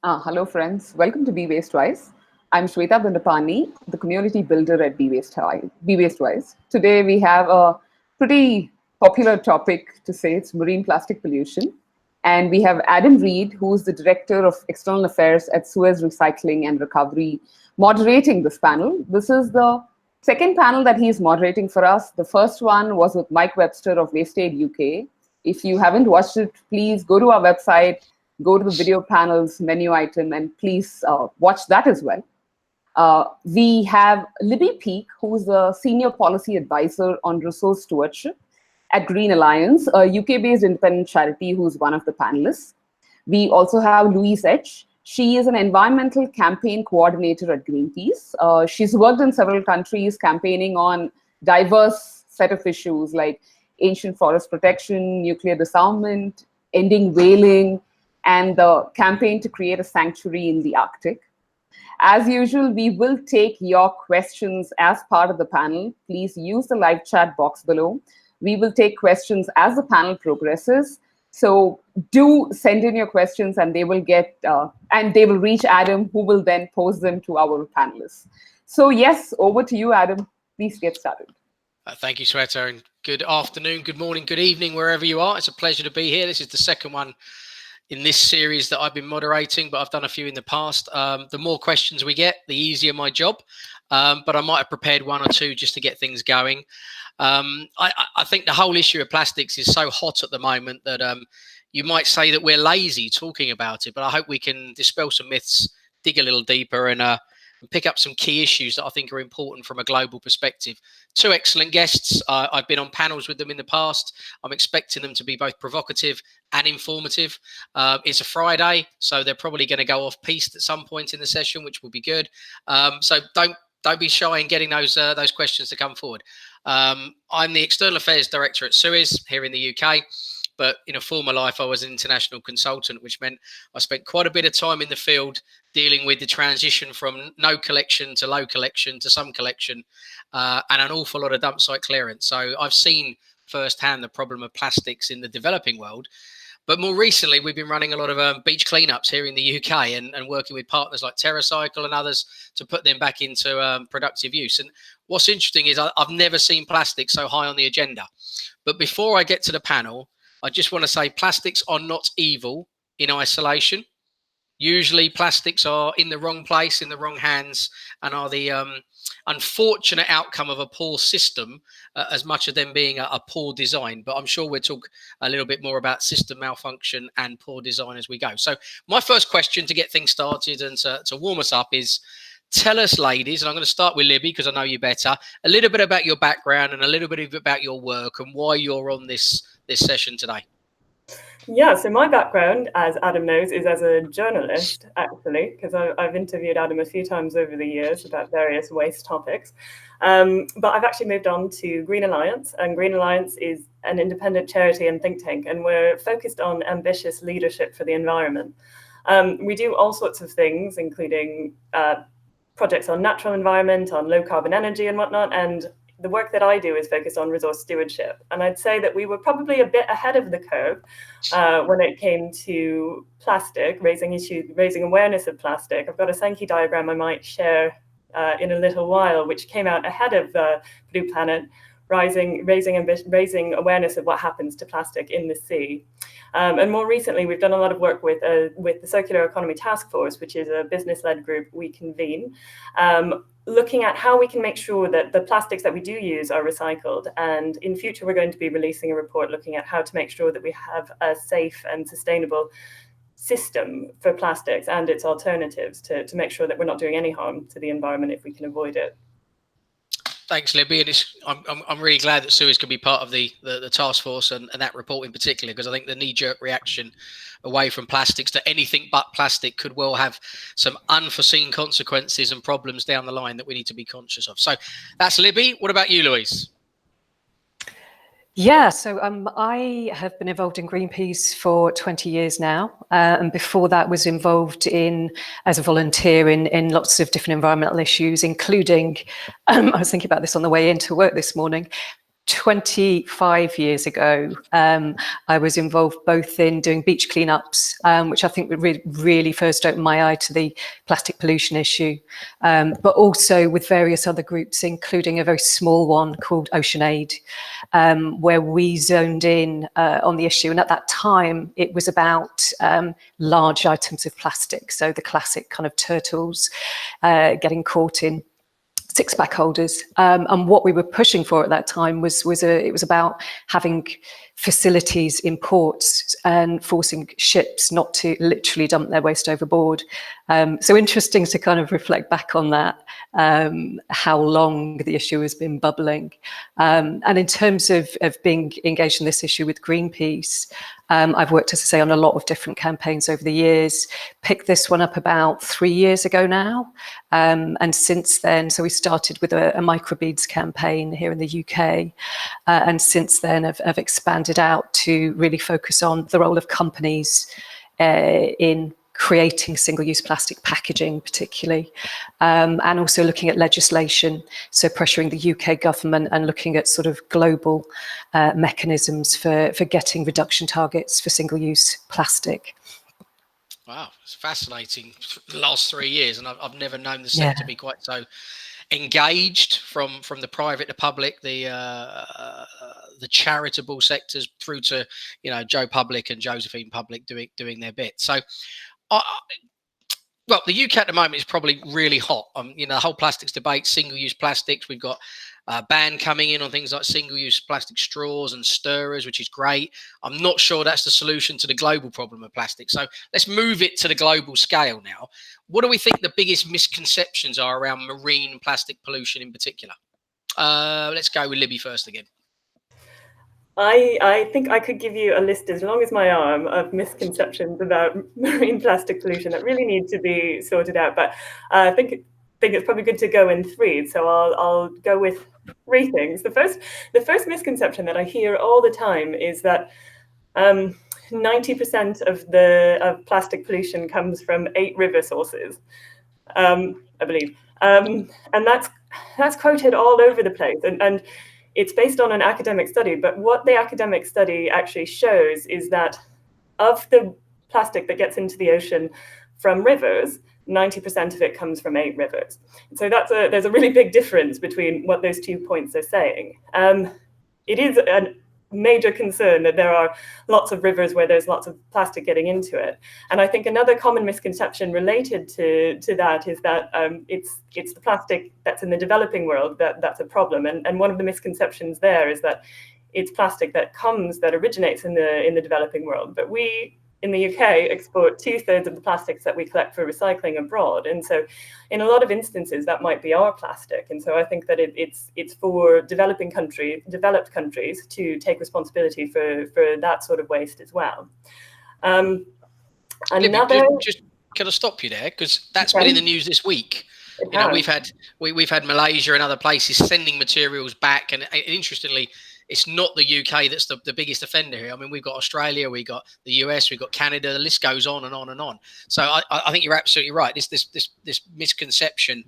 Hello, friends. Welcome to Be Waste Wise. I'm Shweta Bandapani, the community builder at Be Waste Wise. Today, we have a pretty popular topic to say it's marine plastic pollution. And we have Adam Reed, who's the Director of External Affairs at Suez Recycling and Recovery, moderating this panel. This is the second panel that he's moderating for us. The first one was with Mike Webster of Waste Aid UK. If you haven't watched it, please go to our website, go to the video panels menu item, and please watch that as well. We have Libby Peake, who's a senior policy advisor on resource stewardship at Green Alliance, a UK-based independent charity who's one of the panelists. We also have Louise Etch. She is an environmental campaign coordinator at Greenpeace. She's worked in several countries campaigning on diverse set of issues like ancient forest protection, nuclear disarmament, ending whaling, and the campaign to create a sanctuary in the Arctic. As usual, we will take your questions as part of the panel. Please use the live chat box below. We will take questions as the panel progresses. So do send in your questions, and they will reach Adam, who will then pose them to our panelists. So yes, over to you, Adam. Please get started. Thank you, Shweta, and good afternoon, good morning, good evening, wherever you are. It's a pleasure to be here. This is the second one in this series that I've been moderating, but I've done a few in the past. The more questions we get, the easier my job. But I might have prepared one or two just to get things going. I think the whole issue of plastics is so hot at the moment that you might say that we're lazy talking about it, but I hope we can dispel some myths, dig a little deeper, and pick up some key issues that I think are important from a global perspective. Two excellent guests. I've been on panels with them in the past. I'm expecting them to be both provocative and informative. It's a Friday, so they're probably going to go off piste at some point in the session, which will be good. So don't be shy in getting those questions to come forward. I'm the External Affairs Director at Suez here in the UK. But in a former life, I was an international consultant, which meant I spent quite a bit of time in the field dealing with the transition from no collection to low collection to some collection and an awful lot of dump site clearance. So I've seen firsthand the problem of plastics in the developing world. But more recently, we've been running a lot of beach cleanups here in the UK and working with partners like TerraCycle and others to put them back into productive use. And what's interesting is I've never seen plastics so high on the agenda. But before I get to the panel, I just want to say plastics are not evil in isolation. Usually plastics are in the wrong place, in the wrong hands, and are the unfortunate outcome of a poor system as much as them being a poor design. But I'm sure we'll talk a little bit more about system malfunction and poor design as we go. So my first question to get things started and to warm us up is, tell us, ladies, and I'm going to start with Libby because I know you better, a little bit about your background and a little bit about your work and why you're on this session today. Yeah, so my background, as Adam knows, is as a journalist, actually, because I've interviewed Adam a few times over the years about various waste topics. But I've actually moved on to Green Alliance, and Green Alliance is an independent charity and think tank, and we're focused on ambitious leadership for the environment. We do all sorts of things, including projects on natural environment, on low carbon energy and whatnot, and the work that I do is focused on resource stewardship. And I'd say that we were probably a bit ahead of the curve when it came to plastic, raising awareness of plastic. I've got a Sankey diagram I might share in a little while, which came out ahead of Blue Planet, raising awareness of what happens to plastic in the sea. And more recently, we've done a lot of work with the Circular Economy Task Force, which is a business-led group we convene, looking at how we can make sure that the plastics that we do use are recycled. And in future, we're going to be releasing a report looking at how to make sure that we have a safe and sustainable system for plastics and its alternatives to make sure that we're not doing any harm to the environment if we can avoid it. Thanks, Libby. And I'm really glad that Suez can be part of the task force and that report in particular, because I think the knee-jerk reaction away from plastics to anything but plastic could well have some unforeseen consequences and problems down the line that we need to be conscious of. So that's Libby. What about you, Louise? Yeah, so I have been involved in Greenpeace for 20 years now, and before that was involved as a volunteer in lots of different environmental issues, including, I was thinking about this on the way into work this morning, 25 years ago, I was involved both in doing beach cleanups, which I think really first opened my eye to the plastic pollution issue, but also with various other groups, including a very small one called Ocean Aid, where we zoned in on the issue. And at that time, it was about large items of plastic. So the classic kind of turtles getting caught in six-pack holders, and what we were pushing for at that time was about having facilities in ports and forcing ships not to literally dump their waste overboard. So interesting to kind of reflect back on that, how long the issue has been bubbling. And in terms of being engaged in this issue with Greenpeace, I've worked, as I say, on a lot of different campaigns over the years. Picked this one up about 3 years ago now. And since then, so we started with a microbeads campaign here in the UK. And since then, I've expanded out to really focus on the role of companies in creating single-use plastic packaging particularly, and also looking at legislation, so pressuring the UK government and looking at sort of global mechanisms for getting reduction targets for single-use plastic. Wow, it's fascinating. The last 3 years, and I've never known the sector to be quite so engaged from the private to public, the charitable sectors through to Joe Public and Josephine Public doing their bit. So. Well, the UK at the moment is probably really hot. The whole plastics debate, single-use plastics. We've got a ban coming in on things like single-use plastic straws and stirrers, which is great. I'm not sure that's the solution to the global problem of plastic. So let's move it to the global scale now. What do we think the biggest misconceptions are around marine plastic pollution in particular? Let's go with Libby first again. I think I could give you a list as long as my arm of misconceptions about marine plastic pollution that really need to be sorted out. But I think it's probably good to go in three. So I'll go with three things. The first misconception that I hear all the time is that 90% of plastic pollution comes from 8 river sources, I believe, and that's quoted all over the place, and it's based on an academic study, but what the academic study actually shows is that of the plastic that gets into the ocean from rivers, 90% of it comes from 8 rivers. So there's a really big difference between what those 2 points are saying. It is a major concern that there are lots of rivers where there's lots of plastic getting into it. And I think another common misconception related to that is that it's the plastic that's in the developing world that's a problem. And one of the misconceptions there is that it's plastic that originates in the developing world. But we in the UK export 2/3 of the plastics that we collect for recycling abroad. And so in a lot of instances, that might be our plastic. And so I think that it's for developed countries to take responsibility for that sort of waste as well. Just can I stop you there? Because that's been in the news this week. We've had Malaysia and other places sending materials back. And interestingly, it's not the UK that's the biggest offender here. I mean, we've got Australia, we've got the US, we've got Canada. The list goes on and on and on. So I think you're absolutely right. This misconception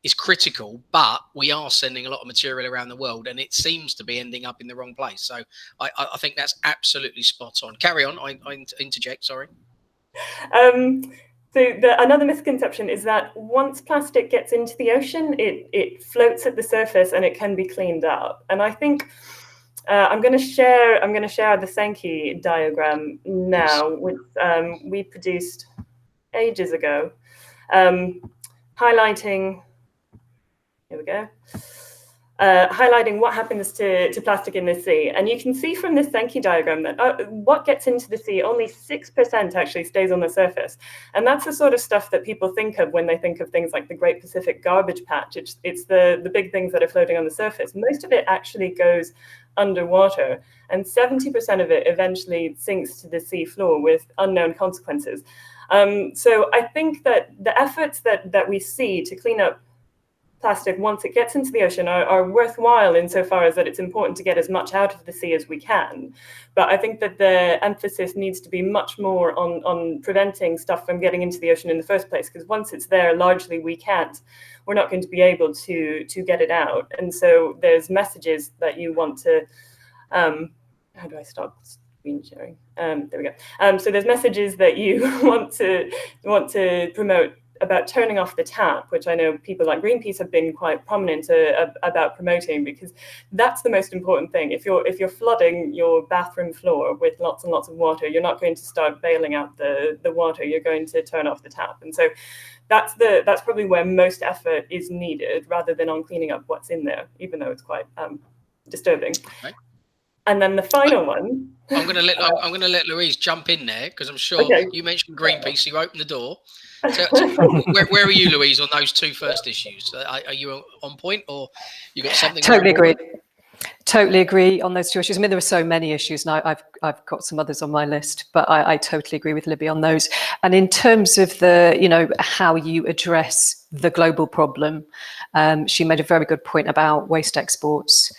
is critical, but we are sending a lot of material around the world, and it seems to be ending up in the wrong place. So I think that's absolutely spot on. Carry on. I interject. Sorry. So another misconception is that once plastic gets into the ocean, it floats at the surface and it can be cleaned up. And I think I'm going to share the Sankey diagram now, which we produced ages ago, highlighting. Here we go. Highlighting what happens to plastic in the sea. And you can see from this Sankey diagram that what gets into the sea, only 6% actually stays on the surface. And that's the sort of stuff that people think of when they think of things like the Great Pacific Garbage Patch. It's the big things that are floating on the surface. Most of it actually goes underwater, and 70% of it eventually sinks to the sea floor with unknown consequences. So I think that the efforts that we see to clean up plastic, once it gets into the ocean, are worthwhile insofar as that it's important to get as much out of the sea as we can. But I think that the emphasis needs to be much more on preventing stuff from getting into the ocean in the first place, because once it's there, largely we're not going to be able to get it out. And so there's messages that you want to, how do I stop screen sharing? There we go. So there's messages that you want to promote about turning off the tap, which I know people like Greenpeace have been quite prominent about promoting, because that's the most important thing. If you're flooding your bathroom floor with lots and lots of water, you're not going to start bailing out the water. You're going to turn off the tap. And so that's probably where most effort is needed, rather than on cleaning up what's in there, even though it's quite disturbing. Okay. And then the final one. I'm going to let Louise jump in there, because I'm sure you mentioned Greenpeace. You opened the door. So where are you, Louise, on those two first issues? Are you on point, or you got something? Totally agree. Totally agree on those two issues. I mean, there are so many issues, and I've got some others on my list, but I totally agree with Libby on those. And in terms of how you address the global problem, she made a very good point about waste exports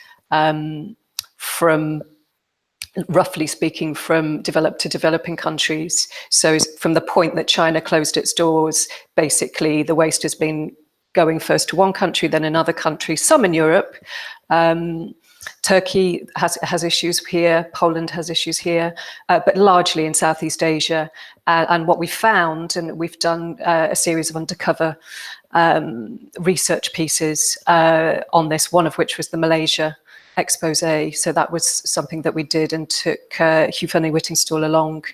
from, roughly speaking, from developed to developing countries. So from the point that China closed its doors, basically the waste has been going first to one country, then another country, some in Europe. Turkey has issues here, Poland has issues here, but largely in Southeast Asia. And what we found, and we've done a series of undercover research pieces on this, one of which was the Malaysia expose. So that was something that we did, and took Hugh Fearnley-Whittingstall along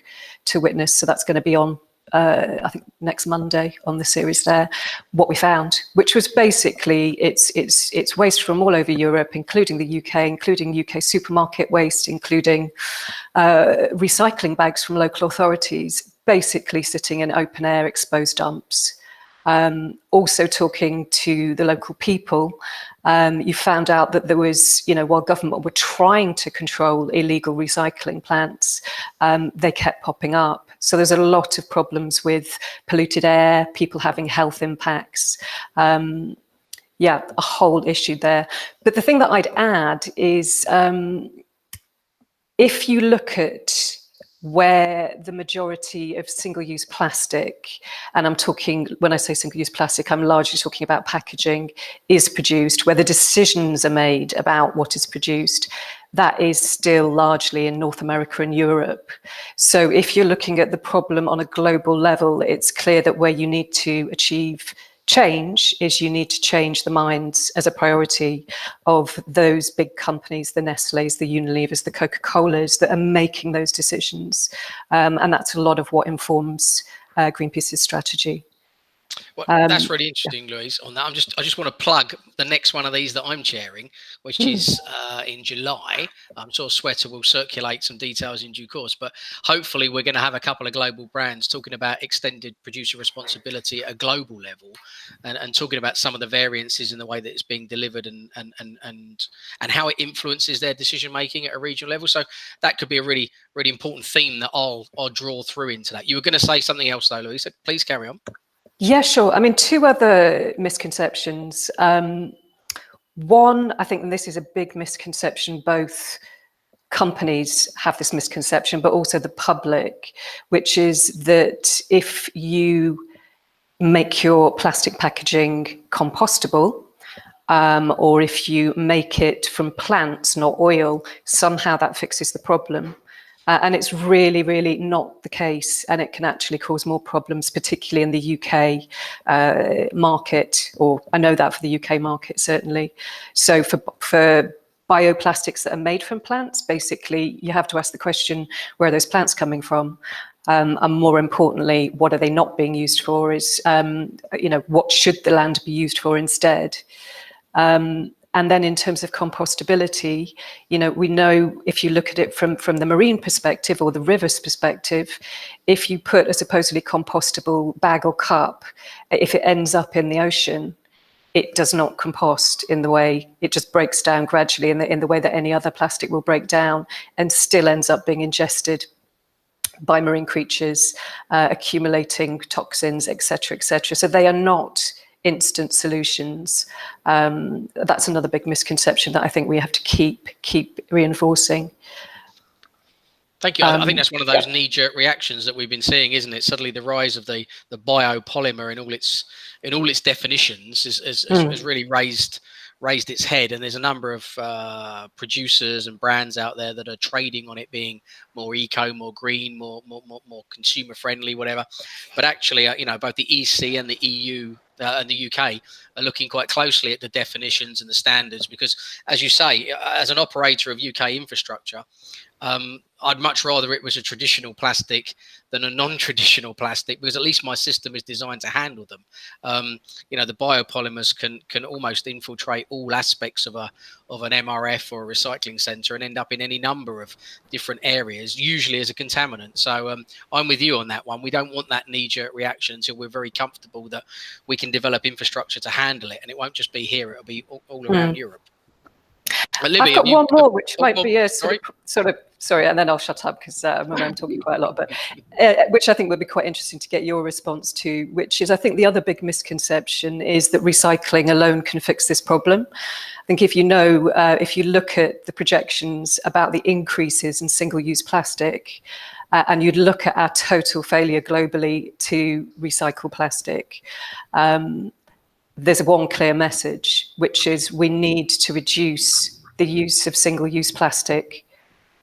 to witness. So that's going to be on, I think, next Monday on the series there. What we found, which was basically it's waste from all over Europe, including the UK, including UK supermarket waste, including recycling bags from local authorities, basically sitting in open air exposed dumps. Also talking to the local people, you found out that there was, while government were trying to control illegal recycling plants, they kept popping up. So there's a lot of problems with polluted air, people having health impacts. A whole issue there. But the thing that I'd add is, if you look at where the majority of single-use plastic, and I'm talking, when I say single-use plastic, I'm largely talking about packaging, is produced, where the decisions are made about what is produced, that is still largely in North America and Europe. So if you're looking at the problem on a global level, it's clear that where you need to achieve change is you need to change the minds as a priority of those big companies, the Nestlés, the Unilevers, the Coca-Colas, that are making those decisions. And that's a lot of what informs Greenpeace's strategy. Well, that's really interesting, Louise, on that. I just want to plug the next one of these that I'm chairing, which is in July. I'm sure Sweater will circulate some details in due course, but hopefully we're going to have a couple of global brands talking about extended producer responsibility at a global level, and talking about some of the variances in the way that it's being delivered, and how it influences their decision making at a regional level. So that could be a really, really important theme that I'll draw through into that. You were going to say something else though, Louise. Please carry on. Yeah, sure. I mean, two other misconceptions. One, I think, and this is a big misconception, both companies have this misconception, but also the public, which is that if you make your plastic packaging compostable, or if you make it from plants, not oil, somehow that fixes the problem. And it's really, really not the case. And it can actually cause more problems, particularly in the UK market, or I know that for the UK market, certainly. So for bioplastics that are made from plants, basically, you have to ask the question, where are those plants coming from? And more importantly, what are they not being used for? Is, what should the land be used for instead? And then in terms of compostability, we know, if you look at it from the marine perspective or the river's perspective, if you put a supposedly compostable bag or cup, if it ends up in the ocean, it does not compost in the way, it just breaks down gradually in the way that any other plastic will break down, and still ends up being ingested by marine creatures, accumulating toxins, et cetera, et cetera. So they are not instant solutions. That's another big misconception that I think we have to keep reinforcing. Thank you. I think that's one of those knee-jerk reactions that we've been seeing, isn't it? Suddenly, the rise of the biopolymer in all its definitions has really raised its head, and there's a number of producers and brands out there that are trading on it being more eco, more green, more consumer friendly, whatever. But actually, both the EC and the EU and the UK are looking quite closely at the definitions and the standards, because, as you say, as an operator of UK infrastructure, I'd much rather it was a traditional plastic than a non-traditional plastic, because at least my system is designed to handle them. The biopolymers can almost infiltrate all aspects of an MRF or a recycling centre and end up in any number of different areas, usually as a contaminant. So I'm with you on that one. We don't want that knee-jerk reaction until we're very comfortable that we can develop infrastructure to handle it, and it won't just be here; it'll be all around Europe. Libby, I've got one more, which might be a sorry, and then I'll shut up because I'm talking quite a lot, but which I think would be quite interesting to get your response to, which is, I think the other big misconception is that recycling alone can fix this problem. I think if you look at the projections about the increases in single-use plastic, and you'd look at our total failure globally to recycle plastic, there's one clear message, which is we need to reduce the use of single-use plastic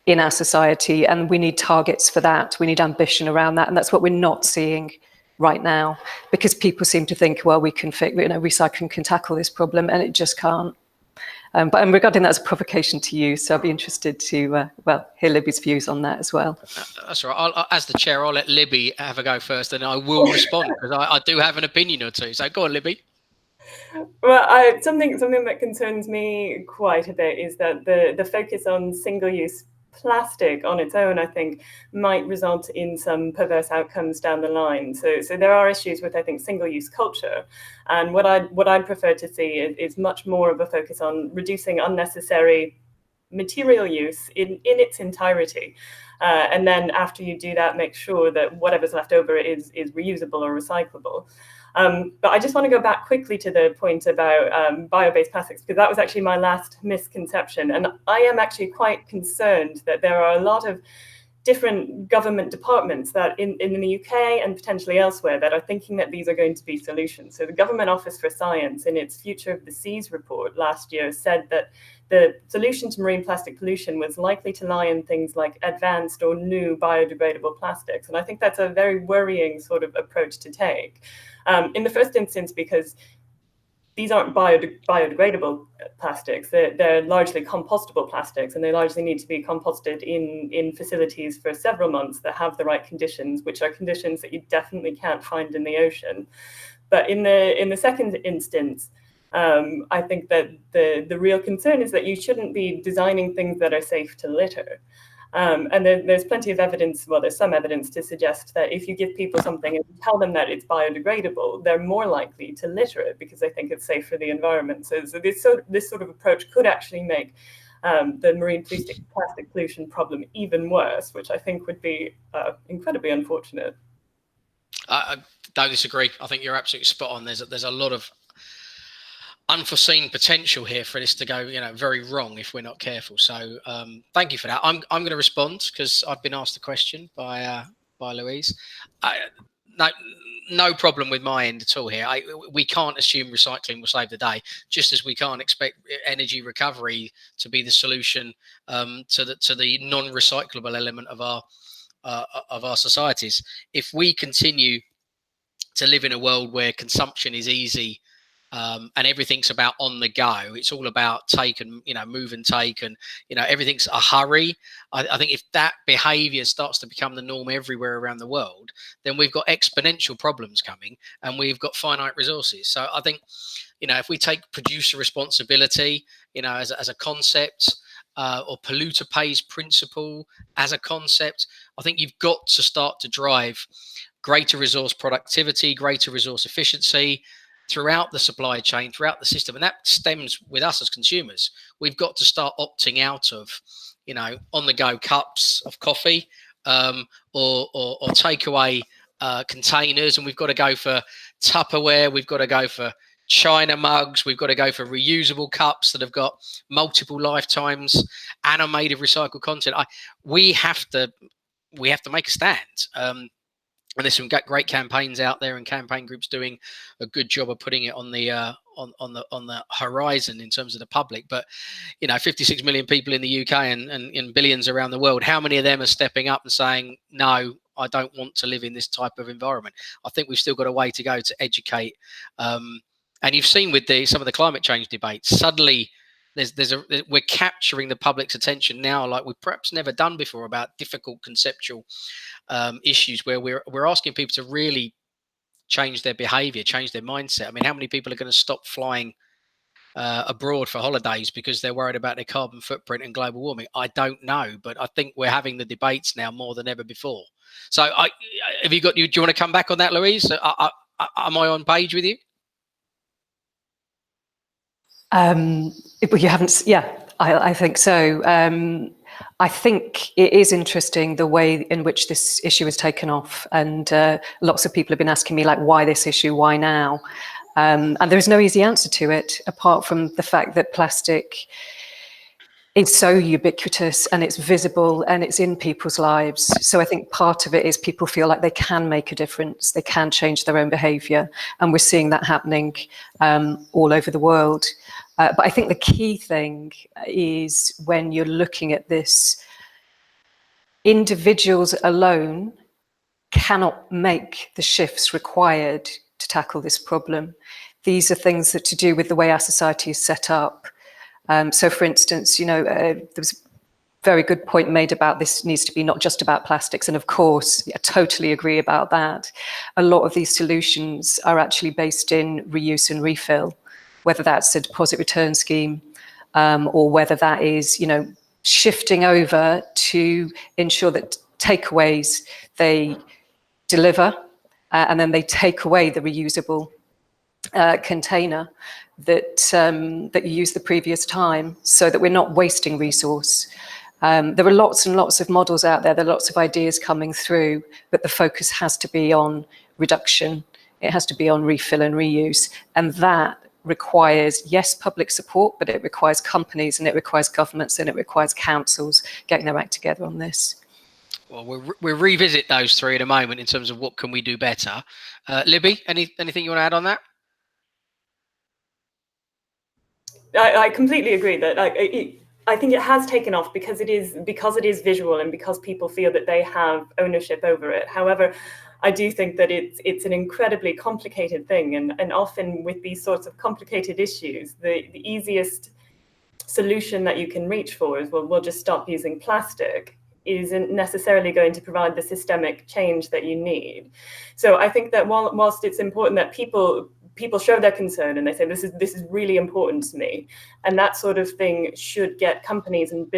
in our society, and we need targets for that. We need ambition around that, and that's what we're not seeing right now, because people seem to think, well, we can recycling can tackle this problem, and it just can't. But I'm regarding that as a provocation to you, so I'd be interested to hear Libby's views on that as well. That's all right. As the chair, I'll let Libby have a go first, and I will respond because I do have an opinion or two. So go on, Libby. Well, something that concerns me quite a bit is that the focus on single-use plastic on its own, I think, might result in some perverse outcomes down the line. So there are issues with, I think, single-use culture, and what I'd prefer to see is much more of a focus on reducing unnecessary material use in its entirety. And then after you do that, make sure that whatever's left over is reusable or recyclable. But I just want to go back quickly to the point about bio-based plastics, because that was actually my last misconception. And I am actually quite concerned that there are a lot of different government departments that in the UK and potentially elsewhere that are thinking that these are going to be solutions. So the Government Office for Science, in its Future of the Seas report last year, said that the solution to marine plastic pollution was likely to lie in things like advanced or new biodegradable plastics. And I think that's a very worrying sort of approach to take. In the first instance, because these aren't biodegradable plastics, they're largely compostable plastics, and they largely need to be composted in facilities for several months that have the right conditions, which are conditions that you definitely can't find in the ocean. But in the second instance, I think that the real concern is that you shouldn't be designing things that are safe to litter. And there's plenty of evidence, well, there's some evidence to suggest that if you give people something and tell them that it's biodegradable, they're more likely to litter it because they think it's safe for the environment. So this sort of approach could actually make the marine plastic pollution problem even worse, which I think would be incredibly unfortunate. I don't disagree. I think you're absolutely spot on. There's a lot of unforeseen potential here for this to go, very wrong if we're not careful. So thank you for that. I'm going to respond because I've been asked a question by Louise. No problem with my end at all here. We can't assume recycling will save the day, just as we can't expect energy recovery to be the solution to the non-recyclable element of our societies. If we continue to live in a world where consumption is easy, and everything's about on the go, it's all about take and move and take, and everything's a hurry. I think if that behavior starts to become the norm everywhere around the world, then we've got exponential problems coming, and we've got finite resources. So I think if we take producer responsibility as a concept, or polluter pays principle as a concept, I think you've got to start to drive greater resource productivity, greater resource efficiency throughout the supply chain, throughout the system. And that stems with us as consumers. We've got to start opting out of, on-the-go cups of coffee, or takeaway containers, and we've got to go for Tupperware. We've got to go for China mugs. We've got to go for reusable cups that have got multiple lifetimes and are made of recycled content. We have to make a stand. And there's some great campaigns out there, and campaign groups doing a good job of putting it on the on the horizon in terms of the public. But 56 million people in the UK and billions around the world. How many of them are stepping up and saying, no, I don't want to live in this type of environment? I think we've still got a way to go to educate. And you've seen with some of the climate change debates, suddenly we're capturing the public's attention now like we've perhaps never done before about difficult conceptual issues, where we're asking people to really change their behavior, change their mindset. I mean, how many people are going to stop flying abroad for holidays because they're worried about their carbon footprint and global warming? I don't know, but I think we're having the debates now more than ever before. So do you want to come back on that, Louise? Am I on page with you? You haven't, yeah, I think so. I think it is interesting the way in which this issue is taken off, and lots of people have been asking me, like, why this issue, why now? And there is no easy answer to it, apart from the fact that plastic is so ubiquitous and it's visible and it's in people's lives. So I think part of it is people feel like they can make a difference, they can change their own behaviour, and we're seeing that happening all over the world. But I think the key thing is, when you're looking at this, individuals alone cannot make the shifts required to tackle this problem. These are things that to do with the way our society is set up. So, for instance, there was a very good point made about this needs to be not just about plastics. And of course, I totally agree about that. A lot of these solutions are actually based in reuse and refill, whether that's a deposit return scheme or whether that is, shifting over to ensure that takeaways, they deliver and then they take away the reusable container that you used the previous time, so that we're not wasting resource. There are lots and lots of models out there. There are lots of ideas coming through, but the focus has to be on reduction. It has to be on refill and reuse. And that requires, yes, public support, but it requires companies and it requires governments and it requires councils getting their act together on this. Well, we'll revisit those three in a moment in terms of what can we do better. Libby, anything you want to add on that? I completely agree that I think it has taken off because it is visual and because people feel that they have ownership over it. However, I do think that it's an incredibly complicated thing, and often with these sorts of complicated issues, the easiest solution that you can reach for is, well, we'll just stop using plastic, isn't necessarily going to provide the systemic change that you need. So I think that whilst it's important that people show their concern and they say, this is really important to me, and that sort of thing should get companies and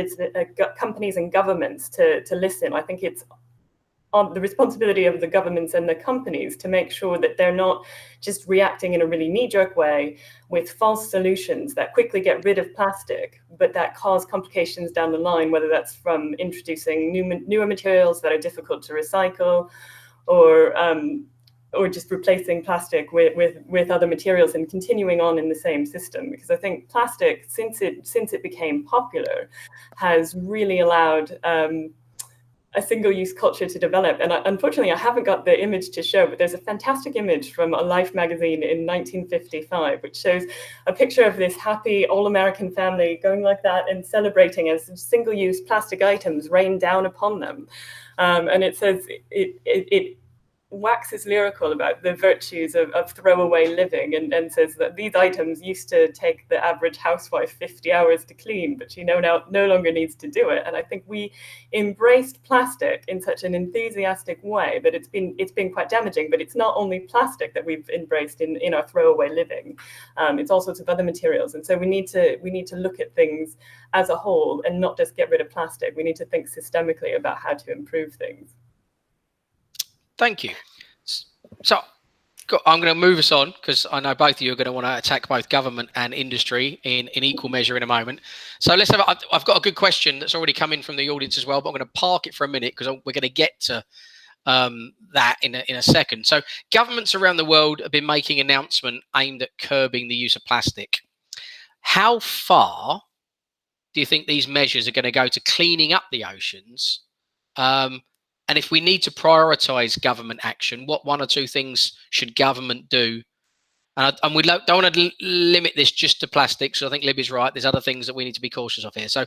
companies and governments to listen. I think it's on the responsibility of the governments and the companies to make sure that they're not just reacting in a really knee-jerk way with false solutions that quickly get rid of plastic, but that cause complications down the line, whether that's from introducing newer materials that are difficult to recycle, or just replacing plastic with other materials and continuing on in the same system. Because I think plastic, since it became popular, has really allowed a single-use culture to develop. And unfortunately, I haven't got the image to show, but there's a fantastic image from a Life magazine in 1955, which shows a picture of this happy all-American family going like that and celebrating as single-use plastic items rain down upon them. And it says, it waxes lyrical about the virtues of throwaway living, and says that these items used to take the average housewife 50 hours to clean, but she no longer needs to do it. And I think we embraced plastic in such an enthusiastic way that it's been quite damaging. But it's not only plastic that we've embraced in our throwaway living, it's all sorts of other materials. And so we need to look at things as a whole and not just get rid of plastic. We need to think systemically about how to improve things. Thank you. So I'm going to move us on, because I know both of you are going to want to attack both government and industry in equal measure in a moment. So let's have. I've got a good question that's already come in from the audience as well, but I'm going to park it for a minute because we're going to get to that in a second. So governments around the world have been making announcements aimed at curbing the use of plastic. How far do you think these measures are going to go to cleaning up the oceans? And if we need to prioritize government action, what one or two things should government do? And we don't want to limit this just to plastics. So I think Libby's right. There's other things that we need to be cautious of here. So,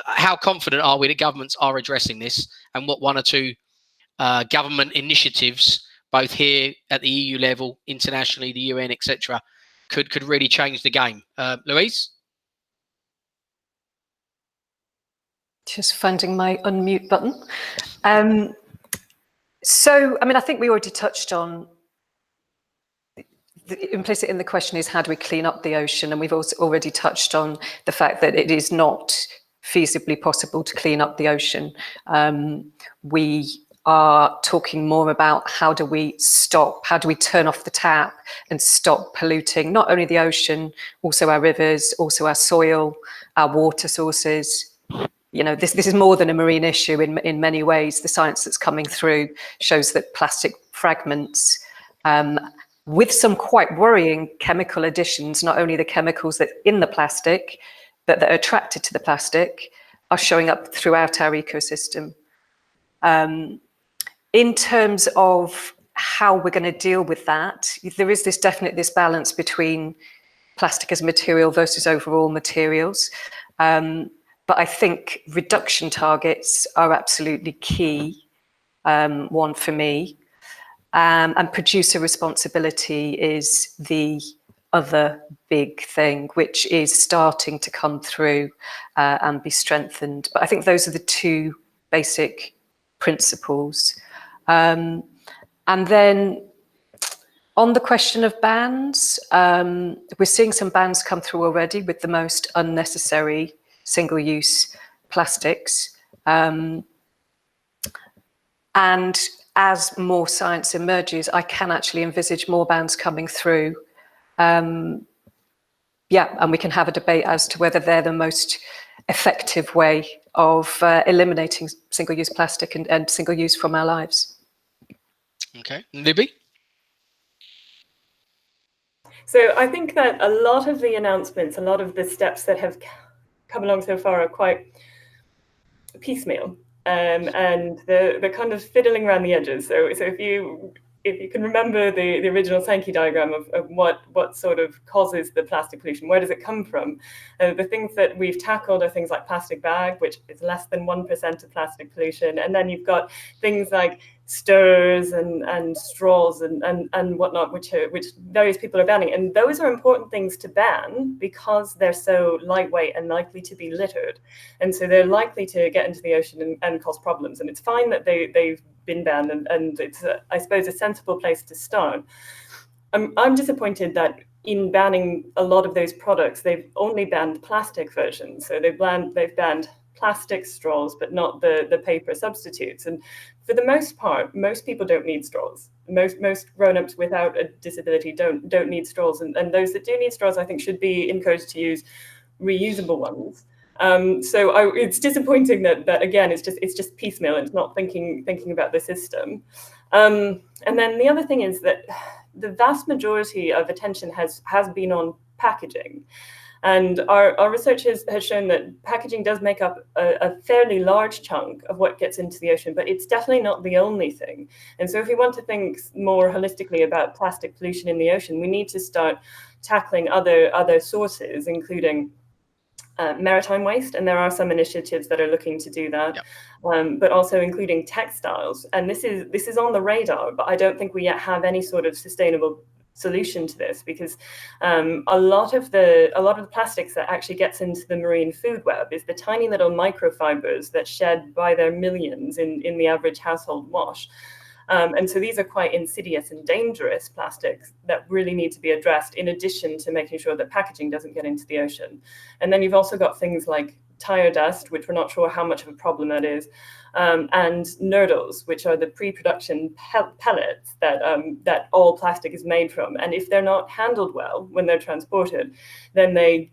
how confident are we that governments are addressing this, and what one or two government initiatives, both here at the EU level, internationally, the UN, etc., could really change the game? Louise? Just finding my unmute button. So, I mean, I think we already touched on, the implicit in the question is how do we clean up the ocean? And we've also already touched on the fact that it is not feasibly possible to clean up the ocean. We are talking more about how do we turn off the tap and stop polluting not only the ocean, also our rivers, also our soil, our water sources. This is more than a marine issue in many ways. The science that's coming through shows that plastic fragments, with some quite worrying chemical additions, not only the chemicals that in the plastic, but that are attracted to the plastic, are showing up throughout our ecosystem. In terms of how we're going to deal with that, there is this balance between plastic as a material versus overall materials. But I think reduction targets are absolutely key, one for me. And producer responsibility is the other big thing, which is starting to come through and be strengthened. But I think those are the two basic principles. And then on the question of bans, we're seeing some bans come through already with the most unnecessary single-use plastics. And as more science emerges, I can actually envisage more bans coming through. And we can have a debate as to whether they're the most effective way of eliminating single-use plastic and single-use from our lives. Okay, Libby? So I think that a lot of the announcements, a lot of the steps that have come along so far are quite piecemeal. And the kind of fiddling around the edges. So if you can remember the original Sankey diagram of what sort of causes the plastic pollution, where does it come from? The things that we've tackled are things like plastic bag, which is less than 1% of plastic pollution. And then you've got things like stirrers and straws and whatnot, which various people are banning. And those are important things to ban because they're so lightweight and likely to be littered. And so they're likely to get into the ocean and cause problems. And it's fine that they've been banned, and it's, I suppose, a sensible place to start. I'm disappointed that in banning a lot of those products, they've only banned plastic versions. So they've banned plastic straws, but not the paper substitutes. And for the most part, most people don't need straws. Most grown-ups without a disability don't need straws. And those that do need straws, I think, should be encouraged to use reusable ones. So it's disappointing that again, it's just piecemeal. It's not thinking about the system. And then the other thing is that the vast majority of attention has been on packaging. And our research has shown that packaging does make up a fairly large chunk of what gets into the ocean, but it's definitely not the only thing. And so if we want to think more holistically about plastic pollution in the ocean, we need to start tackling other sources, including maritime waste, and there are some initiatives that are looking to do that, yep. But also including textiles. And this is on the radar, but I don't think we yet have any sort of sustainable solution to this, because a lot of the plastics that actually gets into the marine food web is the tiny little microfibers that shed by their millions in the average household wash. And so these are quite insidious and dangerous plastics that really need to be addressed, in addition to making sure that packaging doesn't get into the ocean. And then you've also got things like tire dust, which we're not sure how much of a problem that is, and nurdles, which are the pre-production pellets that all plastic is made from. And if they're not handled well when they're transported, then they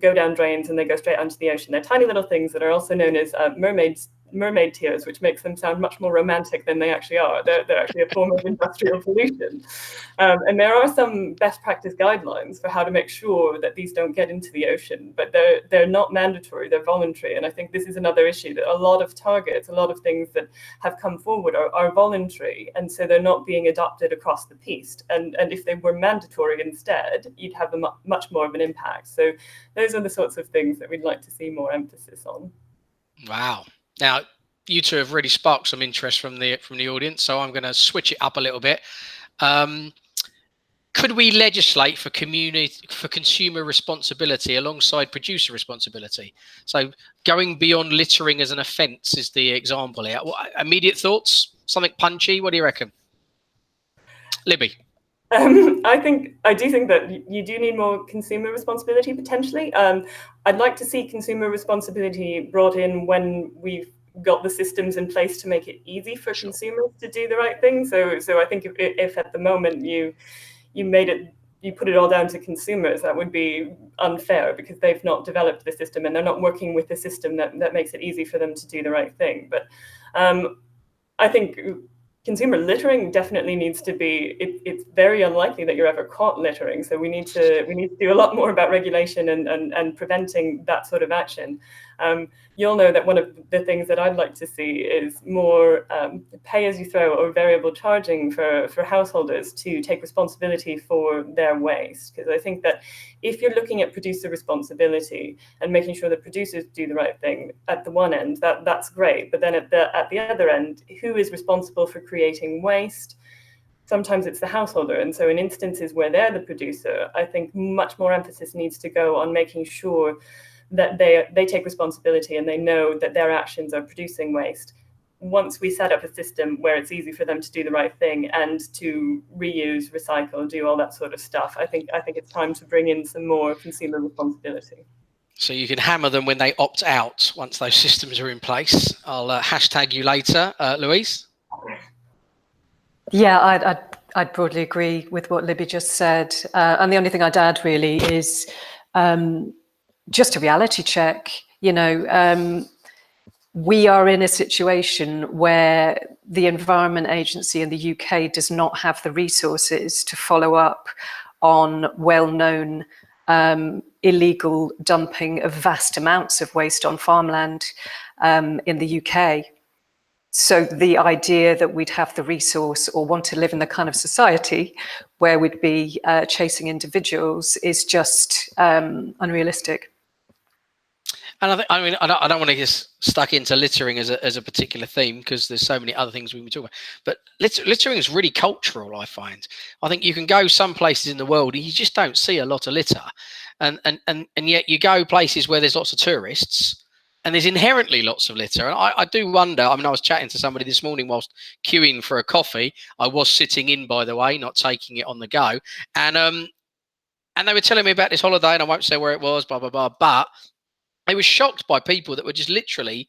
go down drains and they go straight onto the ocean. They're tiny little things that are also known as mermaid mermaid tears, which makes them sound much more romantic than they actually are. They're actually a form of industrial pollution. And there are some best practice guidelines for how to make sure that these don't get into the ocean, but they're not mandatory, they're voluntary. And I think this is another issue, that a lot of targets, a lot of things that have come forward are voluntary, and so they're not being adopted across the piece. And if they were mandatory instead, you'd have much more of an impact. So those are the sorts of things that we'd like to see more emphasis on. Wow. Now, you two have really sparked some interest from the audience, so I'm going to switch it up a little bit. Could we legislate for consumer responsibility alongside producer responsibility? So going beyond littering as an offence is the example here. Immediate thoughts? Something punchy? What do you reckon? Libby? I do think that you do need more consumer responsibility potentially. I'd like to see consumer responsibility brought in when we've got the systems in place to make it easy for consumers to do the right thing. So I think if at the moment you put it all down to consumers, that would be unfair, because they've not developed the system and they're not working with the system that makes it easy for them to do the right thing. But I think consumer littering definitely needs to be, it's very unlikely that you're ever caught littering. So we need to do a lot more about regulation and preventing that sort of action. You'll know that one of the things that I'd like to see is more pay-as-you-throw or variable charging for householders to take responsibility for their waste. Because I think that if you're looking at producer responsibility and making sure that producers do the right thing at the one end, that's great. But then at the other end, who is responsible for creating waste? Sometimes it's the householder. And so in instances where they're the producer, I think much more emphasis needs to go on making sure that they take responsibility and they know that their actions are producing waste. Once we set up a system where it's easy for them to do the right thing and to reuse, recycle, do all that sort of stuff, I think it's time to bring in some more consumer responsibility. So you can hammer them when they opt out once those systems are in place. I'll hashtag you later. Louise? Yeah, I'd broadly agree with what Libby just said. And the only thing I'd add really is just a reality check. You know, we are in a situation where the Environment Agency in the UK does not have the resources to follow up on well-known illegal dumping of vast amounts of waste on farmland in the UK. So the idea that we'd have the resource or want to live in the kind of society where we'd be chasing individuals is just unrealistic. And I don't want to get stuck into littering as a particular theme, because there's so many other things we can talk about. But littering is really cultural, I find. I think you can go some places in the world and you just don't see a lot of litter. And yet you go places where there's lots of tourists and there's inherently lots of litter. And I do wonder, I was chatting to somebody this morning whilst queuing for a coffee. I was sitting in, by the way, not taking it on the go. And they were telling me about this holiday, and I won't say where it was, blah, blah, blah. But I was shocked by people that were just literally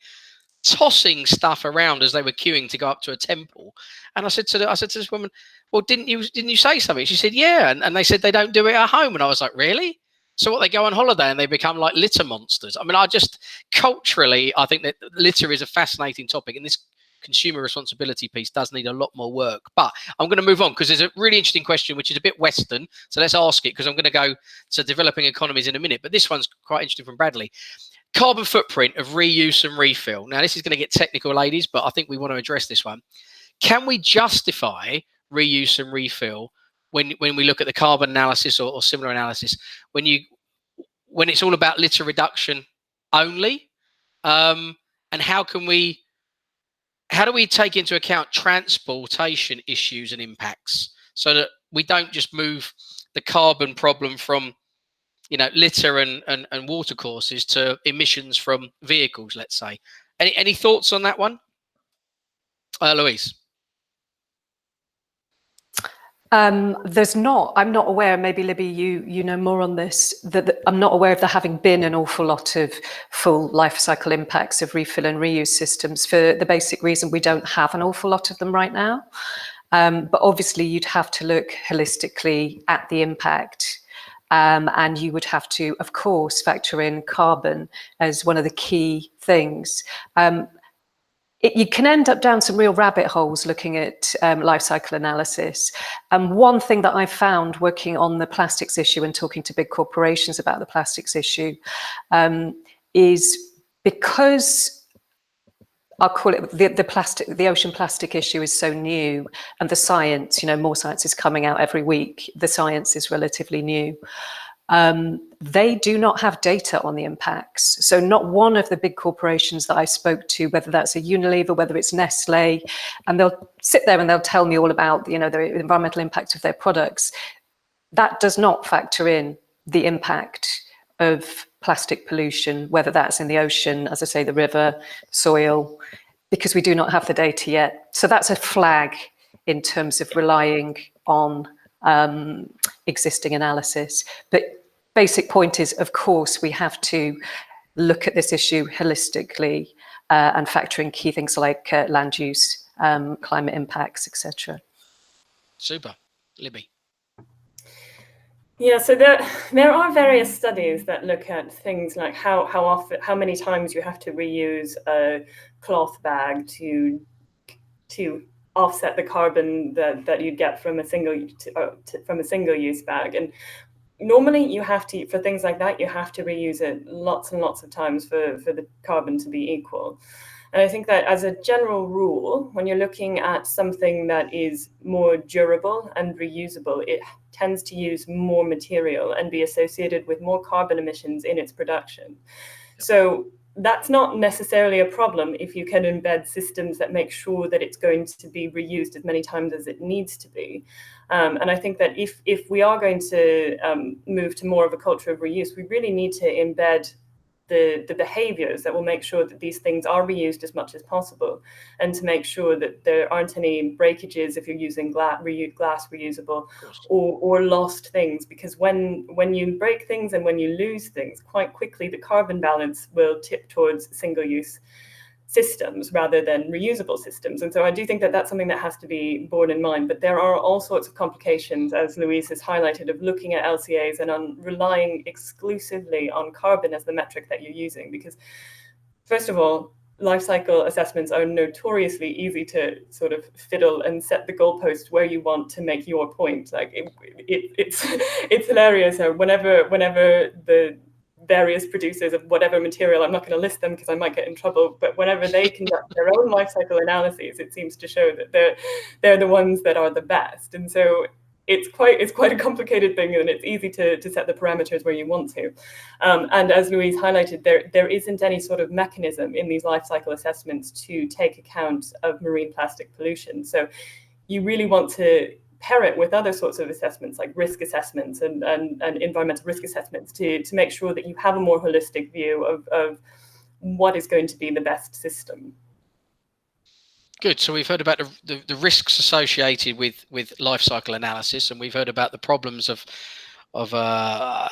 tossing stuff around as they were queuing to go up to a temple. And I said to this woman, well, didn't you say something? She said, yeah. And they said they don't do it at home. And I was like, really? So what, they go on holiday and they become like litter monsters? Culturally, I think that litter is a fascinating topic, and this consumer responsibility piece does need a lot more work. But I'm going to move on, because there's a really interesting question which is a bit Western, so let's ask it, because I'm going to go to developing economies in a minute. But this one's quite interesting from Bradley. Carbon footprint of reuse and refill. Now, this is going to get technical, ladies, but I think we want to address this one. Can we justify reuse and refill when we look at the carbon analysis or similar analysis, when it's all about litter reduction only? And how do we take into account transportation issues and impacts, so that we don't just move the carbon problem from, litter and water courses to emissions from vehicles, let's say? Any thoughts on that one? Louise? I'm not aware, maybe Libby, you know more on this, that I'm not aware of there having been an awful lot of full life cycle impacts of refill and reuse systems, for the basic reason we don't have an awful lot of them right now. But obviously you'd have to look holistically at the impact, and you would have to, of course, factor in carbon as one of the key things. you can end up down some real rabbit holes looking at life cycle analysis. And one thing that I found working on the plastics issue and talking to big corporations about the plastics issue is because I'll call it the ocean plastic issue is so new, and the science, more science is coming out every week. The science is relatively new. They do not have data on the impacts. So not one of the big corporations that I spoke to, whether that's a Unilever, whether it's Nestle, and they'll sit there and they'll tell me all about, the environmental impact of their products. That does not factor in the impact of plastic pollution, whether that's in the ocean, as I say, the river, soil, because we do not have the data yet. So that's a flag in terms of relying on existing analysis. But basic point is, of course, we have to look at this issue holistically and factor in key things like land use, climate impacts, etc. Super. Libby. Yeah, so there are various studies that look at things like how many times you have to reuse a cloth bag to offset the carbon that you get from a single-use bag. And normally you have to, for things like that, you have to reuse it lots and lots of times for the carbon to be equal. And I think that as a general rule, when you're looking at something that is more durable and reusable, it tends to use more material and be associated with more carbon emissions in its production. So that's not necessarily a problem if you can embed systems that make sure that it's going to be reused as many times as it needs to be. And I think that if we are going to move to more of a culture of reuse, we really need to embed the behaviors that will make sure that these things are reused as much as possible, and to make sure that there aren't any breakages if you're using glass reusable, or lost things, because when you break things and when you lose things, quite quickly the carbon balance will tip towards single-use systems rather than reusable systems. And so I do think that that's something that has to be borne in mind. But there are all sorts of complications, as Louise has highlighted, of looking at LCAs and on relying exclusively on carbon as the metric that you're using. Because first of all, life cycle assessments are notoriously easy to sort of fiddle and set the goalpost where you want to make your point. Like it's hilarious how whenever the various producers of whatever material, I'm not going to list them because I might get in trouble, but whenever they conduct their own life cycle analyses, it seems to show that they're the ones that are the best. And so it's quite a complicated thing, and it's easy to set the parameters where you want to. And as Louise highlighted, there isn't any sort of mechanism in these life cycle assessments to take account of marine plastic pollution. So you really want to pair it with other sorts of assessments like risk assessments and environmental risk assessments to make sure that you have a more holistic view of what is going to be the best system. Good. So we've heard about the risks associated with life cycle analysis, and we've heard about the problems of a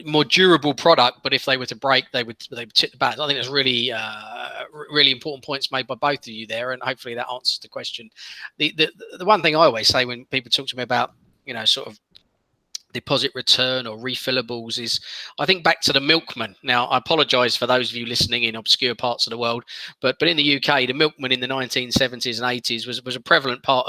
more durable product, but if they were to break, they would tip the balance. I think that's really important points made by both of you there, and hopefully that answers the question. The one thing I always say when people talk to me about sort of deposit return or refillables is, I think back to the milkman. Now, I apologize for those of you listening in obscure parts of the world, but in the UK, the milkman in the 1970s and 80s was a prevalent part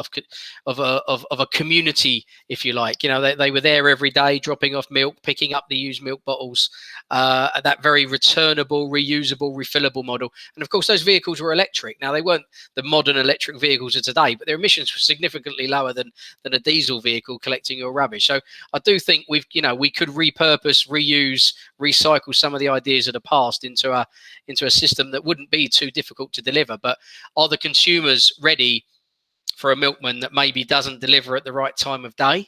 of a community, if you like. They were there every day, dropping off milk, picking up the used milk bottles, that very returnable, reusable, refillable model. And of course, those vehicles were electric. Now, they weren't the modern electric vehicles of today, but their emissions were significantly lower than a diesel vehicle collecting your rubbish. So I do think we could repurpose, reuse, recycle some of the ideas of the past into a system that wouldn't be too difficult to deliver. But are the consumers ready for a milkman that maybe doesn't deliver at the right time of day?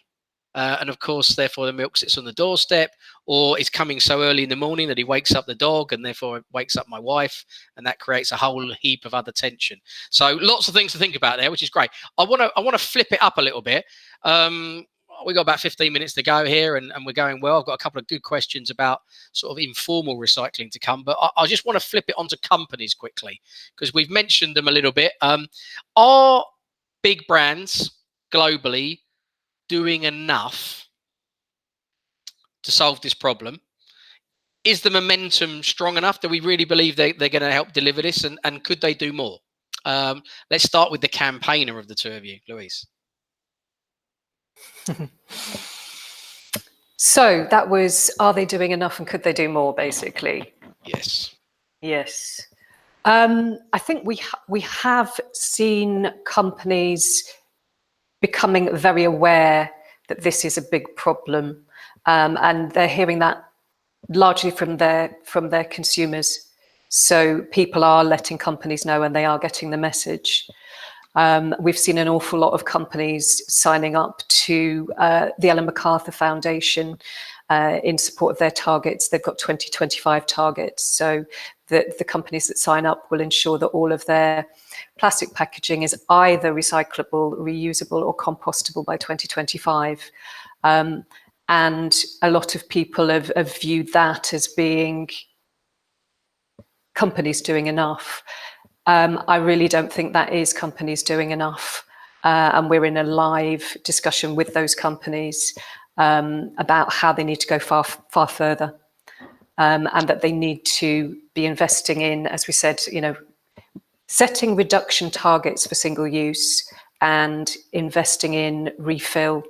And of course, therefore, the milk sits on the doorstep, or is coming so early in the morning that he wakes up the dog, and therefore it wakes up my wife, and that creates a whole heap of other tension. So lots of things to think about there, which is great. I want to flip it up a little bit. We've got about 15 minutes to go here, and we're going well. I've got a couple of good questions about sort of informal recycling to come, but I just want to flip it onto companies quickly, because we've mentioned them a little bit. Are big brands globally doing enough to solve this problem? Is the momentum strong enough? Do we really believe they're going to help deliver this, and could they do more? Let's start with the campaigner of the two of you, Louise. So that was, are they doing enough and could they do more, basically? Yes. Yes. I think we have seen companies becoming very aware that this is a big problem, and they're hearing that largely from their consumers. So people are letting companies know, and they are getting the message. We've seen an awful lot of companies signing up to the Ellen MacArthur Foundation in support of their targets. They've got 2025 targets. So the companies that sign up will ensure that all of their plastic packaging is either recyclable, reusable, or compostable by 2025. And a lot of people have viewed that as being companies doing enough. I really don't think that is companies doing enough. And we're in a live discussion with those companies about how they need to go far further. And that they need to be investing in, as we said, setting reduction targets for single use and investing in refill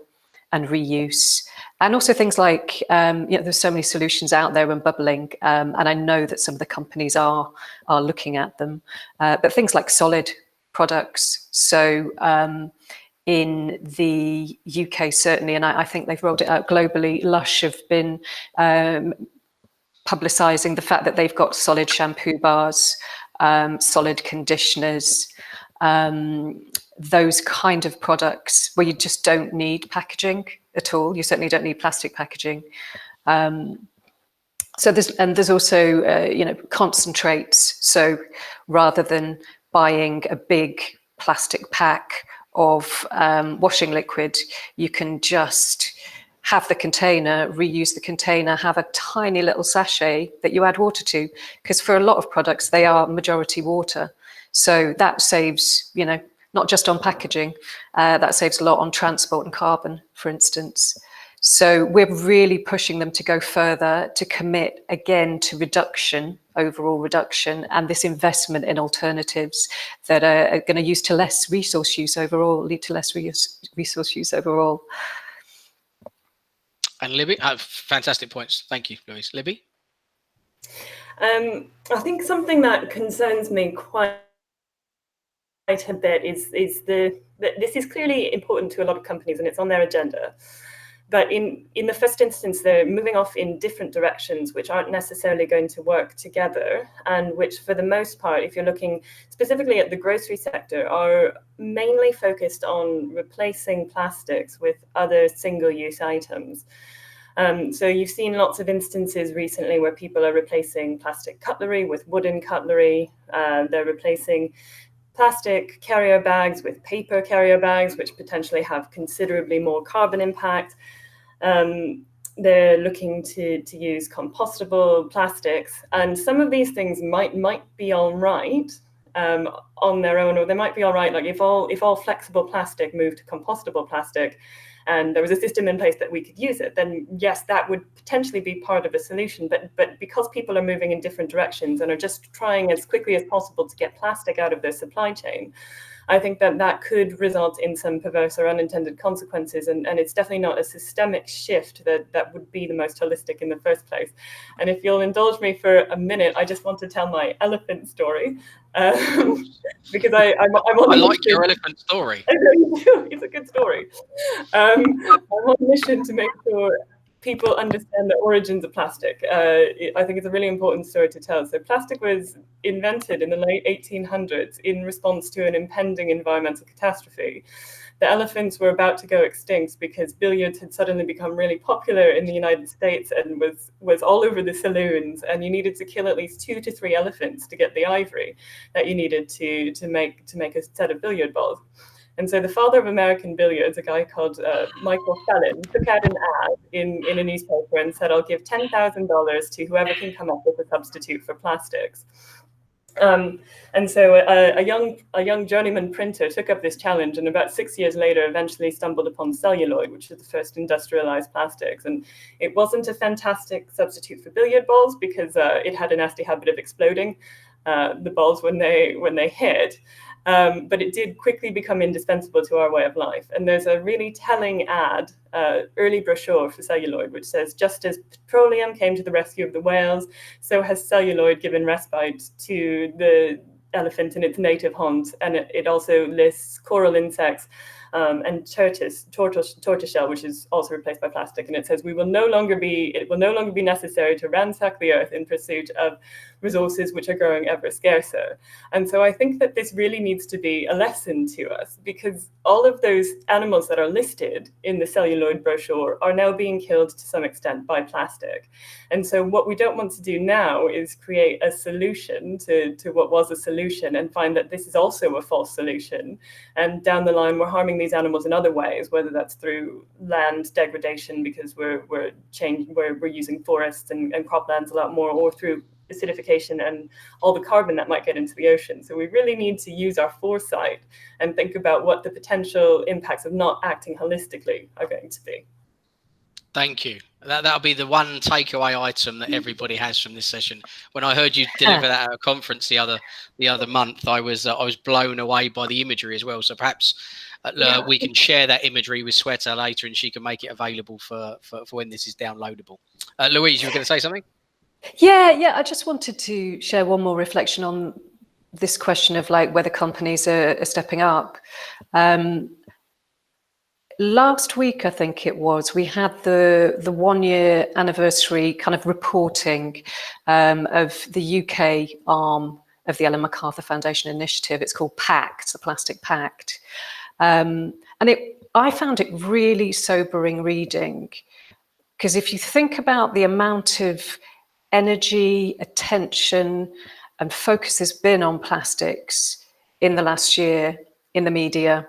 and reuse. And also things like, there's so many solutions out there and bubbling, and I know that some of the companies are looking at them, but things like solid products. So in the UK, certainly, and I think they've rolled it out globally, Lush have been publicising the fact that they've got solid shampoo bars, solid conditioners, those kind of products where you just don't need packaging at all. You certainly don't need plastic packaging. So there's also concentrates. So rather than buying a big plastic pack of washing liquid, you can just have the container, reuse the container, have a tiny little sachet that you add water to, because for a lot of products, they are majority water. So that saves, not just on packaging, that saves a lot on transport and carbon, for instance. So we're really pushing them to go further, to commit again to reduction, overall reduction, and this investment in alternatives that are going to use to less resource use overall, lead to less resource use overall. And Libby, fantastic points. Thank you, Louise. Libby? I think something that concerns me quite a bit is that this is clearly important to a lot of companies and it's on their agenda. But in the first instance, they're moving off in different directions, which aren't necessarily going to work together, and which, for the most part, if you're looking specifically at the grocery sector, are mainly focused on replacing plastics with other single-use items. So you've seen lots of instances recently where people are replacing plastic cutlery with wooden cutlery. They're replacing plastic carrier bags with paper carrier bags, which potentially have considerably more carbon impact. They're looking to use compostable plastics, and some of these things might be all right on their own, or they might be all right. Like if all flexible plastic moved to compostable plastic, and there was a system in place that we could use it, then yes, that would potentially be part of a solution. But because people are moving in different directions and are just trying as quickly as possible to get plastic out of their supply chain, I think that could result in some perverse or unintended consequences. And it's definitely not a systemic shift that would be the most holistic in the first place. And if you'll indulge me for a minute, I just want to tell my elephant story. Because I like your elephant story. It's a good story. I'm on a mission to make sure people understand the origins of plastic. I think it's a really important story to tell. So plastic was invented in the late 1800s in response to an impending environmental catastrophe. The elephants were about to go extinct because billiards had suddenly become really popular in the United States and was all over the saloons, and you needed to kill at least 2 to 3 elephants to get the ivory that you needed to make a set of billiard balls. And so the father of American billiards, a guy called Michael Phelan, took out an ad in a newspaper and said, "I'll give $10,000 to whoever can come up with a substitute for plastics." And so a young journeyman printer took up this challenge, and about 6 years later eventually stumbled upon celluloid, which is the first industrialized plastics. And it wasn't a fantastic substitute for billiard balls because it had a nasty habit of exploding the balls when they hit. but it did quickly become indispensable to our way of life. And there's a really telling ad, early brochure for celluloid, which says, just as petroleum came to the rescue of the whales, so has celluloid given respite to the elephant in its native haunt. And it also lists coral insects and tortoiseshell, which is also replaced by plastic. And it says, it will no longer be necessary to ransack the earth in pursuit of resources which are growing ever scarcer. And so I think that this really needs to be a lesson to us, because all of those animals that are listed in the celluloid brochure are now being killed to some extent by plastic. And so what we don't want to do now is create a solution to what was a solution and find that this is also a false solution. And down the line, we're harming these animals in other ways, whether that's through land degradation because we're using forests and croplands a lot more, or through acidification and all the carbon that might get into the ocean. So we really need to use our foresight and think about what the potential impacts of not acting holistically are going to be. Thank you. That'll be the one takeaway item that everybody has from this session. When I heard you deliver that at a conference the other month, I was blown away by the imagery as well. So perhaps we can share that imagery with Sweta later, and she can make it available for when this is downloadable. Louise, you were going to say something? Yeah. I just wanted to share one more reflection on this question of like whether companies are stepping up. Last week, I think it was, we had the 1 year anniversary kind of reporting of the UK arm of the Ellen MacArthur Foundation initiative. It's called PACT, the Plastic Pact. And I found it really sobering reading, because if you think about the amount of energy, attention, and focus there's been on plastics in the last year in the media,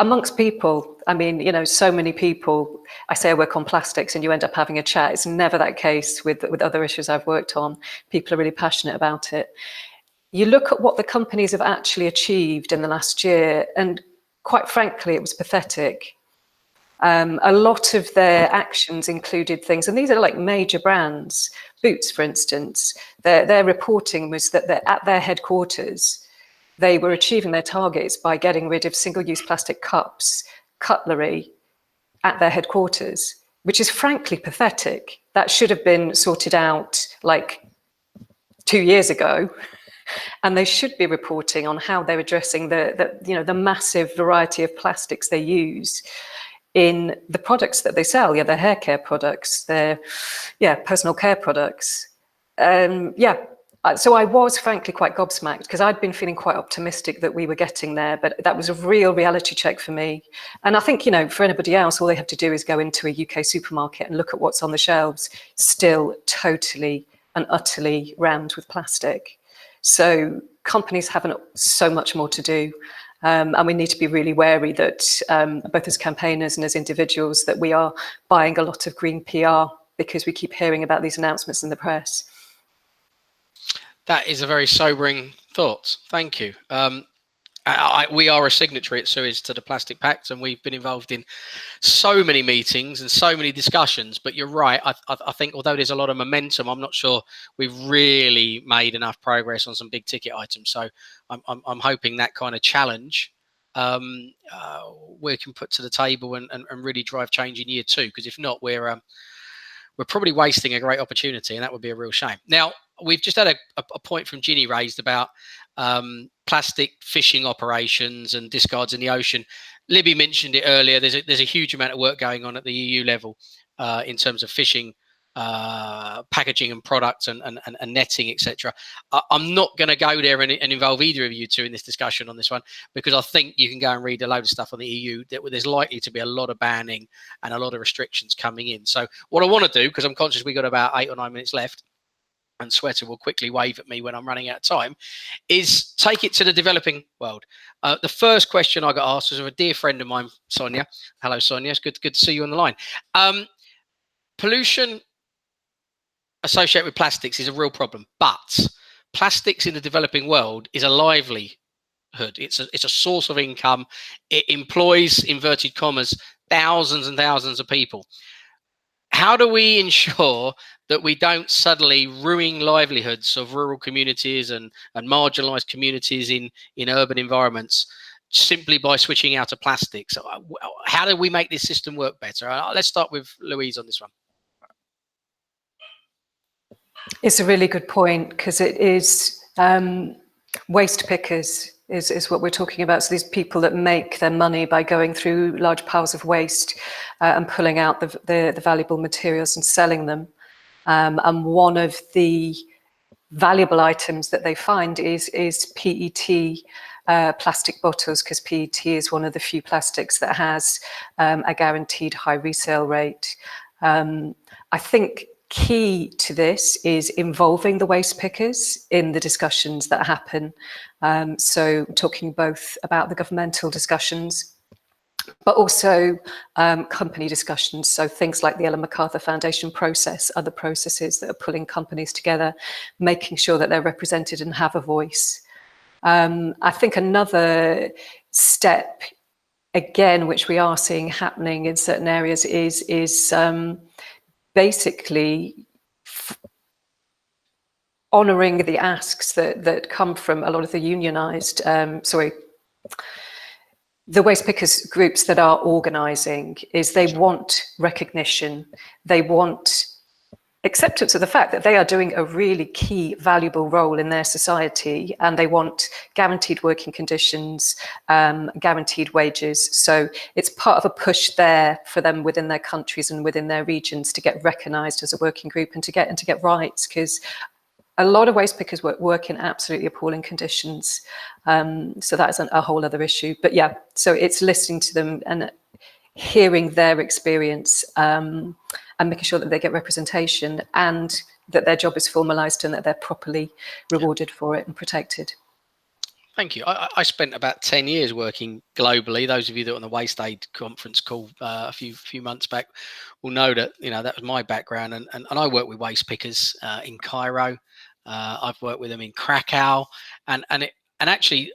amongst people, I mean, so many people, I say I work on plastics and you end up having a chat. It's never that case with other issues I've worked on. People are really passionate about it. You look at what the companies have actually achieved in the last year, and quite frankly, it was pathetic. A lot of their actions included things, and these are like major brands, Boots, for instance, their reporting was that at their headquarters, they were achieving their targets by getting rid of single-use plastic cups, cutlery at their headquarters, which is frankly pathetic. That should have been sorted out like 2 years ago. And they should be reporting on how they're addressing the massive variety of plastics they use in the products that they sell, their hair care products, their personal care products. So I was frankly quite gobsmacked, because I'd been feeling quite optimistic that we were getting there, but that was a real reality check for me. And I think, for anybody else, all they have to do is go into a UK supermarket and look at what's on the shelves, still totally and utterly rammed with plastic. So companies have so much more to do. And we need to be really wary that both as campaigners and as individuals, that we are buying a lot of green PR because we keep hearing about these announcements in the press. That is a very sobering thought. Thank you. We are a signatory at Suez to the Plastic Pact, and we've been involved in so many meetings and so many discussions. But you're right. I think although there's a lot of momentum, I'm not sure we've really made enough progress on some big ticket items. So I'm hoping that kind of challenge we can put to the table and really drive change in year 2. Because if not, we're probably wasting a great opportunity, and that would be a real shame. Now, we've just had a point from Ginny raised about plastic fishing operations and discards in the ocean. Libby mentioned it earlier. There's a huge amount of work going on at the EU level in terms of fishing, packaging and products and netting, etc. I'm not going to go there and involve either of you two in this discussion on this one, because I think you can go and read a load of stuff on the EU. There's likely to be a lot of banning and a lot of restrictions coming in. So what I want to do, because I'm conscious we've got about 8 or 9 minutes left, and Sweta will quickly wave at me when I'm running out of time, is take it to the developing world. The first question I got asked was of a dear friend of mine, Sonia. Hello, Sonia. It's good to see you on the line. Pollution associated with plastics is a real problem, but plastics in the developing world is a livelihood. It's a source of income. It employs, inverted commas, thousands and thousands of people. how do we ensure that we don't suddenly ruin livelihoods of rural communities and marginalized communities in urban environments simply by switching out of plastic? So how do we make this system work better? Let's start with Louise on this one. It's a really good point, because it is waste pickers is what we're talking about. So these people that make their money by going through large piles of waste and pulling out the valuable materials and selling them. And one of the valuable items that they find is PET plastic bottles, because PET is one of the few plastics that has a guaranteed high resale rate. I think key to this is involving the waste pickers in the discussions that happen. So talking both about the governmental discussions, but also company discussions. So things like the Ellen MacArthur Foundation process, other processes that are pulling companies together, making sure that they're represented and have a voice. I think another step, again, which we are seeing happening in certain areas is basically honouring the asks that come from a lot of the unionised, the waste pickers groups that are organising. Is they want recognition, they want acceptance of the fact that they are doing a really key, valuable role in their society, and they want guaranteed working conditions, guaranteed wages. So it's part of a push there for them within their countries and within their regions to get recognised as a working group and to get rights, because a lot of waste pickers work in absolutely appalling conditions. So that is a whole other issue. But yeah, so it's listening to them and hearing their experience, and making sure that they get representation and that their job is formalised and that they're properly rewarded for it and protected. Thank you. I spent about 10 years working globally. Those of you that were on the Waste Aid conference call a few months back will know that, that was my background. And I work with waste pickers in Cairo. I've worked with them in Krakow. And actually,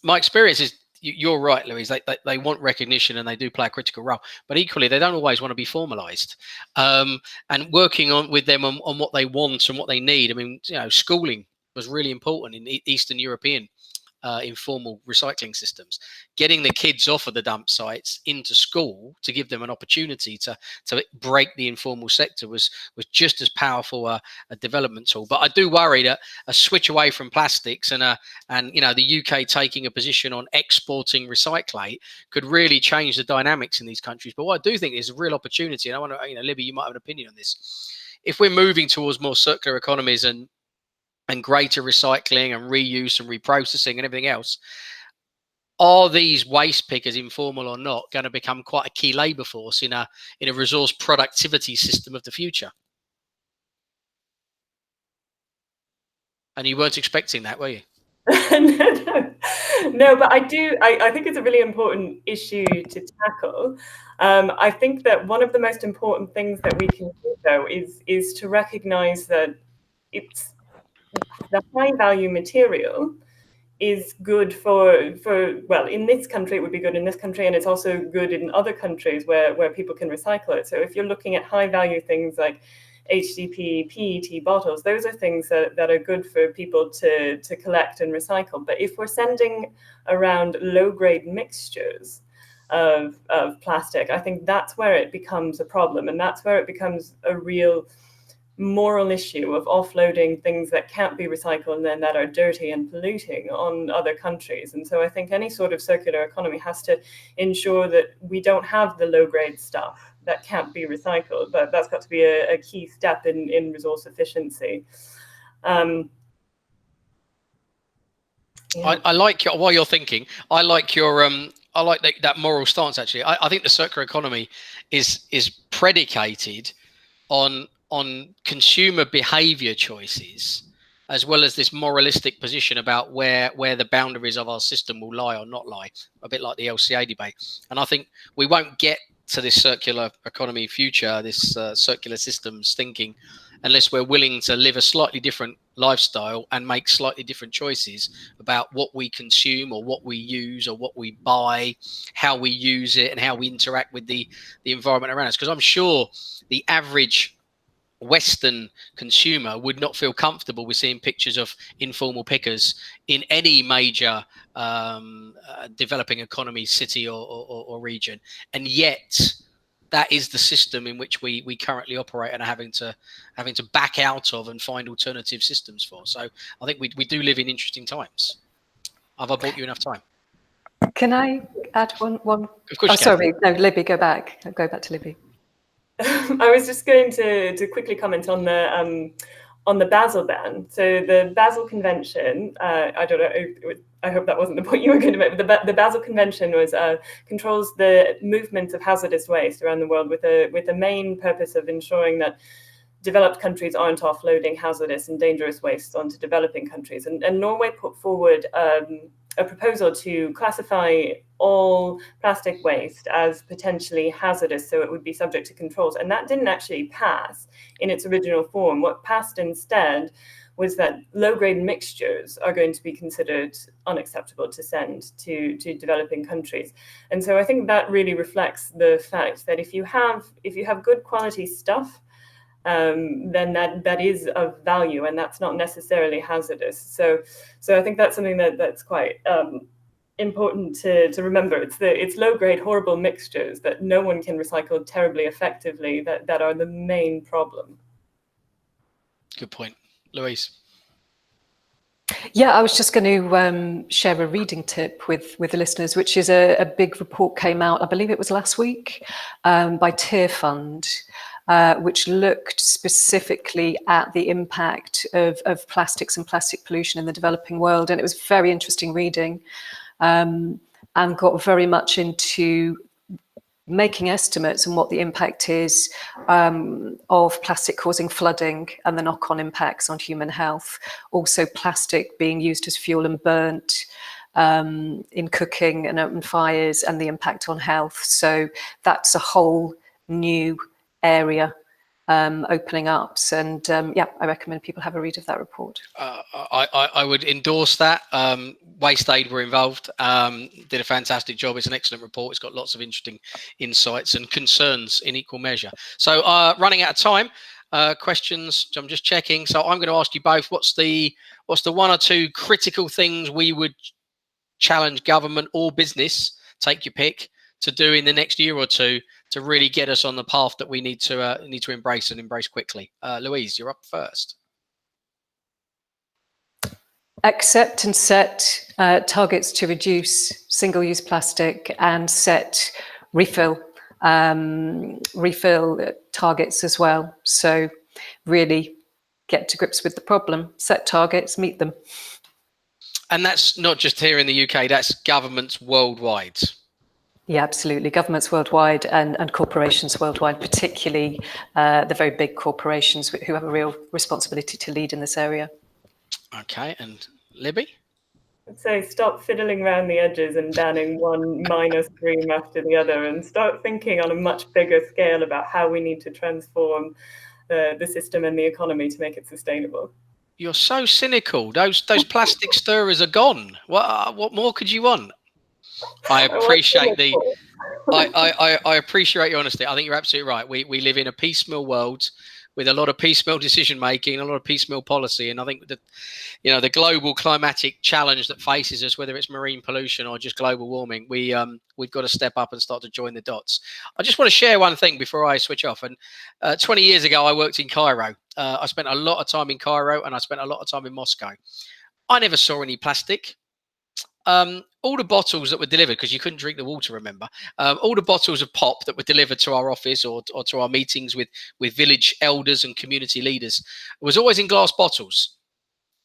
my experience is, you're right, Louise. They want recognition and they do play a critical role, but equally they don't always want to be formalised. And working with them on what they want and what they need. I mean, schooling was really important in Eastern European informal recycling systems. Getting the kids off of the dump sites into school to give them an opportunity to break the informal sector was just as powerful a development tool. But I do worry that a switch away from plastics and the UK taking a position on exporting recyclate could really change the dynamics in these countries. But what I do think is a real opportunity, and I want to, Libby, you might have an opinion on this. If we're moving towards more circular economies and greater recycling and reuse and reprocessing and everything else, are these waste pickers, informal or not, going to become quite a key labour force in a resource productivity system of the future? And you weren't expecting that, were you? No, but I think it's a really important issue to tackle. I think that one of the most important things that we can do, though, is to recognise that it's the high value material is good for well, in this country it would be good in this country, and it's also good in other countries where people can recycle it. So if you're looking at high value things like HDP, PET bottles, those are things that are good for people to collect and recycle. But if we're sending around low grade mixtures of plastic, I think that's where it becomes a problem, and that's where it becomes a real moral issue of offloading things that can't be recycled and then that are dirty and polluting on other countries. And so I think any sort of circular economy has to ensure that we don't have the low grade stuff that can't be recycled, but that's got to be a key step in resource efficiency. Yeah. I like your, while you're thinking, I like your I like that moral stance. Actually, I think the circular economy is predicated on consumer behavior choices, as well as this moralistic position about where the boundaries of our system will lie or not lie, a bit like the LCA debate. And I think we won't get to this circular economy future, this circular systems thinking, unless we're willing to live a slightly different lifestyle and make slightly different choices about what we consume or what we use or what we buy, how we use it, and how we interact with the environment around us. Because I'm sure the average Western consumer would not feel comfortable with seeing pictures of informal pickers in any major developing economy, city or region, and yet that is the system in which we currently operate and are having to back out of and find alternative systems for. So I think we do live in interesting times. Have I bought you enough time? Can I add one? Of course. Oh, sorry, no, Libby, go back to Libby. I was just going to quickly comment on the Basel ban. So the Basel Convention, I don't know, I hope that wasn't the point you were going to make, but the Basel Convention was controls the movement of hazardous waste around the world with the main purpose of ensuring that developed countries aren't offloading hazardous and dangerous waste onto developing countries. And Norway put forward a proposal to classify all plastic waste as potentially hazardous, so it would be subject to controls. And that didn't actually pass in its original form. What passed instead was that low-grade mixtures are going to be considered unacceptable to send to developing countries. And so I think that really reflects the fact that if you have good quality stuff, then that is of value, and that's not necessarily hazardous. So I think that's something that's quite important to remember. It's low-grade, horrible mixtures that no one can recycle terribly effectively that are the main problem. Good point. Louise. Yeah, I was just going to share a reading tip with the listeners, which is a big report came out, I believe it was last week, by Tier Fund, which looked specifically at the impact of plastics and plastic pollution in the developing world. And it was very interesting reading, and got very much into making estimates on what the impact is of plastic causing flooding and the knock-on impacts on human health. Also plastic being used as fuel and burnt in cooking and open fires, and the impact on health. So that's a whole new area opening up. And yeah, I recommend people have a read of that report. I would endorse that. Waste Aid were involved, did a fantastic job. It's an excellent report. It's got lots of interesting insights and concerns in equal measure. So running out of time, questions, I'm just checking. So I'm going to ask you both, what's the one or two critical things we would challenge government or business, take your pick, to do in the next year or two to really get us on the path that we need to embrace quickly? Louise, you're up first. Accept and set targets to reduce single-use plastic, and set refill targets as well. So really get to grips with the problem, set targets, meet them. And that's not just here in the UK, that's governments worldwide. Yeah, absolutely. Governments worldwide and corporations worldwide, particularly the very big corporations who have a real responsibility to lead in this area. Okay, and Libby? I'd say stop fiddling around the edges and banning one minor stream after the other, and start thinking on a much bigger scale about how we need to transform the system and the economy to make it sustainable. You're so cynical. Those plastic stirrers are gone. What more could you want? I appreciate I appreciate your honesty. I think you're absolutely right. We live in a piecemeal world with a lot of piecemeal decision making, a lot of piecemeal policy, and I think that the global climatic challenge that faces us, whether it's marine pollution or just global warming, we've got to step up and start to join the dots. I just want to share one thing before I switch off. And 20 years ago, I worked in Cairo. I spent a lot of time in Cairo, and I spent a lot of time in Moscow. I never saw any plastic. All the bottles that were delivered, because you couldn't drink the water, remember, all the bottles of pop that were delivered to our office or to our meetings with village elders and community leaders was always in glass bottles.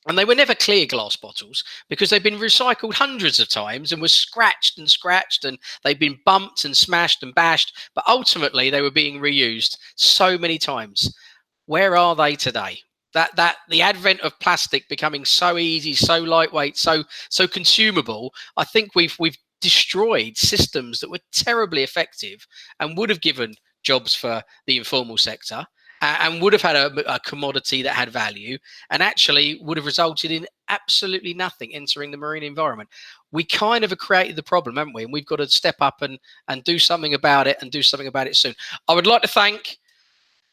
And they were never clear glass bottles, because they've been recycled hundreds of times and were scratched, and they've been bumped and smashed and bashed, but ultimately they were being reused so many times. Where are they today? That the advent of plastic becoming so easy, so lightweight, so consumable, I think we've destroyed systems that were terribly effective and would have given jobs for the informal sector, and would have had a commodity that had value, and actually would have resulted in absolutely nothing entering the marine environment. We kind of have created the problem, haven't we? And we've got to step up and do something about it, and do something about it soon. I would like to thank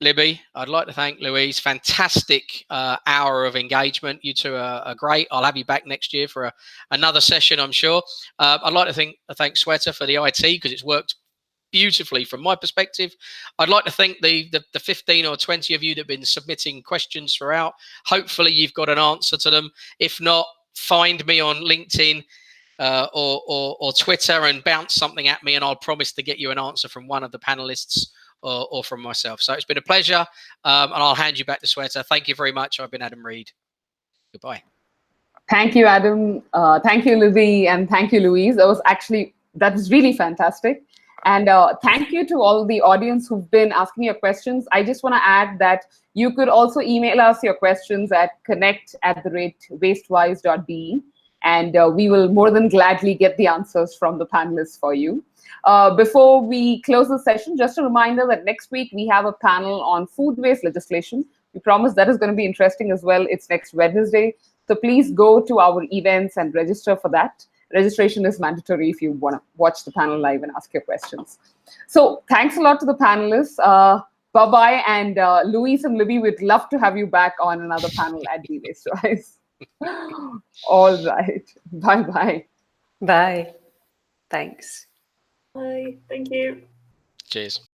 Libby. I'd like to thank Louise. Fantastic hour of engagement. You two are great. I'll have you back next year for another session, I'm sure. I'd like to thank Shweta for the IT, because it's worked beautifully from my perspective. I'd like to thank the 15 or 20 of you that have been submitting questions throughout. Hopefully you've got an answer to them. If not, find me on LinkedIn or Twitter and bounce something at me, and I'll promise to get you an answer from one of the panelists or from myself. So it's been a pleasure, and I'll hand you back to Shweta. Thank you very much. I've been Adam Reed. Goodbye. Thank you, Adam. Thank you, Libby, and thank you, Louise. That was really fantastic. And thank you to all the audience who've been asking your questions. I just want to add that you could also email us your questions at connect@wastewise.be, and we will more than gladly get the answers from the panelists for you. Before we close the session, just a reminder that next week we have a panel on food waste legislation. We promise that is going to be interesting as well. It's next Wednesday. So please go to our events and register for that. Registration is mandatory if you want to watch the panel live and ask your questions. So thanks a lot to the panelists. Bye-bye. And Louise and Libby, we'd love to have you back on another panel at Be-Waste Wise. All right. Bye-bye. Bye. Thanks. Bye. Thank you. Cheers.